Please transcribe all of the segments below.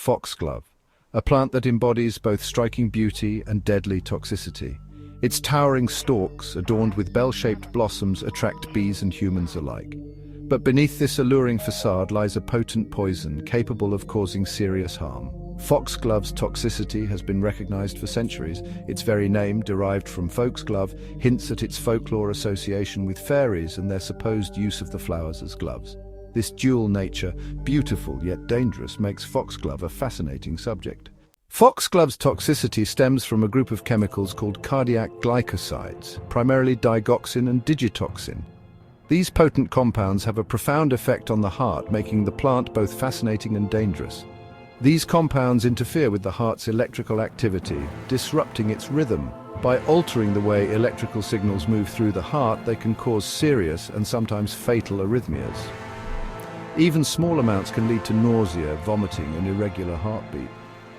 foxglove, a plant that embodies both striking beauty and deadly toxicity. Its towering stalks, adorned with bell-shaped blossoms, attract bees and humans alike. But beneath this alluring facade lies a potent poison capable of causing serious harm. Foxglove's toxicity has been recognized for centuries. Its very name, derived from foxglove, hints at its folklore association with fairies and their supposed use of the flowers as gloves. This dual nature, beautiful yet dangerous, makes foxglove a fascinating subject. Foxglove's toxicity stems from a group of chemicals called cardiac glycosides, primarily digoxin and digitoxin. These potent compounds have a profound effect on the heart, making the plant both fascinating and dangerous. These compounds interfere with the heart's electrical activity, disrupting its rhythm. By altering the way electrical signals move through the heart, they can cause serious and sometimes fatal arrhythmias. Even small amounts can lead to nausea, vomiting, and irregular heartbeat.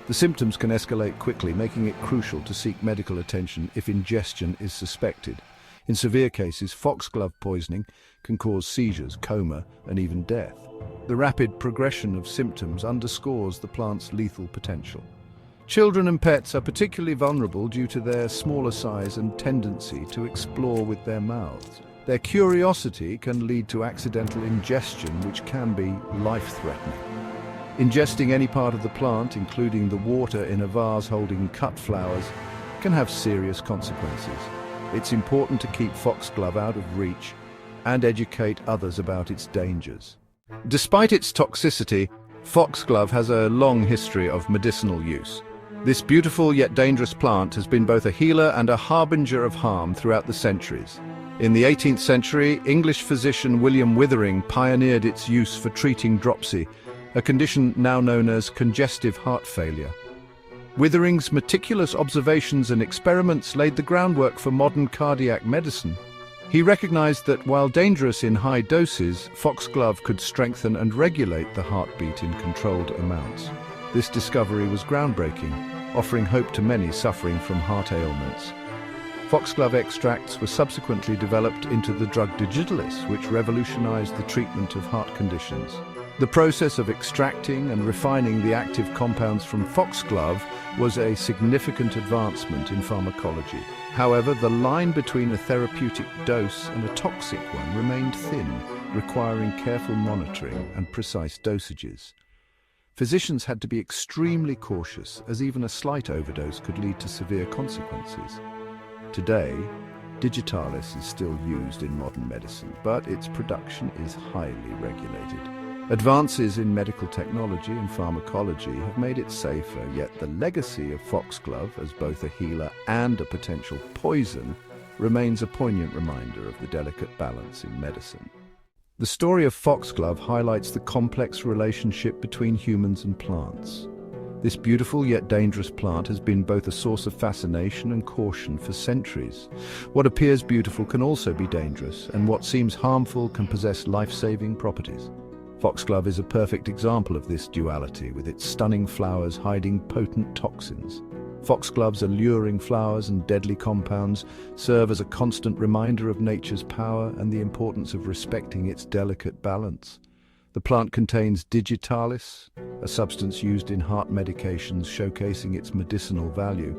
The symptoms can escalate quickly, making it crucial to seek medical attention if ingestion is suspected. In severe cases, foxglove poisoning can cause seizures, coma, and even death. The rapid progression of symptoms underscores the plant's lethal potential. Children and pets are particularly vulnerable due to their smaller size and tendency to explore with their mouths. Their curiosity can lead to accidental ingestion, which can be life-threatening. Ingesting any part of the plant, including the water in a vase holding cut flowers, can have serious consequences. It's important to keep foxglove out of reach and educate others about its dangers. Despite its toxicity, foxglove has a long history of medicinal use. This beautiful yet dangerous plant has been both a healer and a harbinger of harm throughout the centuries. In the 18th century, English physician William Withering pioneered its use for treating dropsy, a condition now known as congestive heart failure. Withering's meticulous observations and experiments laid the groundwork for modern cardiac medicine. He recognized that while dangerous in high doses, foxglove could strengthen and regulate the heartbeat in controlled amounts. This discovery was groundbreaking, offering hope to many suffering from heart ailments. Foxglove extracts were subsequently developed into the drug Digitalis, which revolutionized the treatment of heart conditions. The process of extracting and refining the active compounds from foxglove was a significant advancement in pharmacology. However, the line between a therapeutic dose and a toxic one remained thin, requiring careful monitoring and precise dosages. Physicians had to be extremely cautious, as even a slight overdose could lead to severe consequences. Today, Digitalis is still used in modern medicine, but its production is highly regulated. Advances in medical technology and pharmacology have made it safer, yet the legacy of foxglove as both a healer and a potential poison remains a poignant reminder of the delicate balance in medicine. The story of foxglove highlights the complex relationship between humans and plants. This beautiful yet dangerous plant has been both a source of fascination and caution for centuries. What appears beautiful can also be dangerous, and what seems harmful can possess life-saving properties. Foxglove is a perfect example of this duality, with its stunning flowers hiding potent toxins. Foxglove's alluring flowers and deadly compounds serve as a constant reminder of nature's power and the importance of respecting its delicate balance. The plant contains digitalis, a substance used in heart medications, showcasing its medicinal value.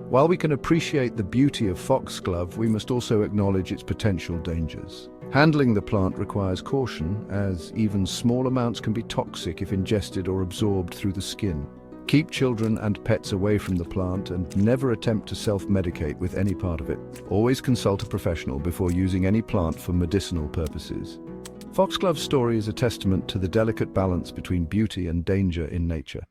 While we can appreciate the beauty of foxglove, we must also acknowledge its potential dangers. Handling the plant requires caution, as even small amounts can be toxic if ingested or absorbed through the skin. Keep children and pets away from the plant and never attempt to self-medicate with any part of it. Always consult a professional before using any plant for medicinal purposes. Foxglove's story is a testament to the delicate balance between beauty and danger in nature.